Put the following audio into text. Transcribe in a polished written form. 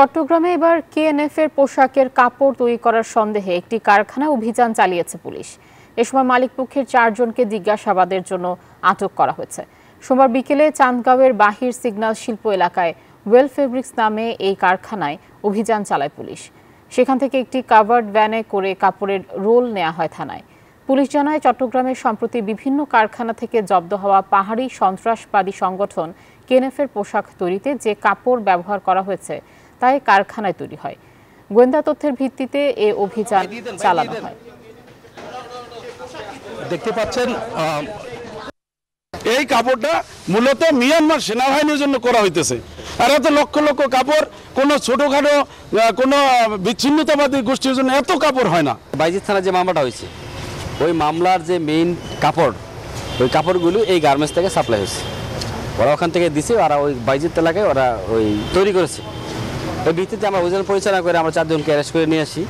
চট্টগ্রামে এবার কেএনএফ এর পোশাকের কাপড় তৈরি করার সন্দেহে একটি কারখানায় অভিযান চালিয়েছে পুলিশ। এ সময় মালিকপক্ষের 4 জনকে জিজ্ঞাসাবাদের জন্য আটক করা হয়েছে। সোমবার বিকেলে চান্দগাঁওয়ের বাহির সিগন্যাল শিল্প এলাকায় ওয়েল ফেব্রিক্স নামে এই কারখানায় অভিযান চালায় পুলিশ। সেখান থেকে একটি কাভার্ড ভ্যানে করে কাপড়ের রোল নেওয়া হয় থানায়। পুলিশ জানায়, চট্টগ্রামের সম্প্রতি বিভিন্ন কারখানা থেকে জব্দ হওয়া পাহাড়ি সন্ত্রাসবাদী সংগঠন কেএনএফ এর পোশাক তৈরিতে যে কাপড় ব্যবহার করা হয়েছে তাই কারখানায় তৈরি হয়। গোয়েন্দা তথ্যের ভিত্তিতে এ অভিযান চালানো হয়। দেখতে পাচ্ছেন এই কাপড়টা মূলত মিয়ানমার সেনাবাহিনীর জন্য করা হইতেছে। আর এত লক্ষ লক্ষ কাপড় কোনো ছোটখাটো কোনো বিচ্ছিন্নতাবাদী গোষ্ঠীর জন্য এত কাপড় হয় না। বাইজিৎ থানায় যে মামলাটা হয়েছে, ওই মামলার যে মেইন কাপড়, ওই কাপড়গুলো এই গার্মেন্টস থেকে সাপ্লাই হয়েছে। ওরা ওখান থেকে দিছে, ওরা ওই বাইজিৎ এলাকায় ওরা ওই তৈরি করেছে। ওই ভিত্তিতে আমরা অভিযান পরিচালনা করে আমরা 4 জনকে অ্যারেস্ট করে নিয়ে আসি।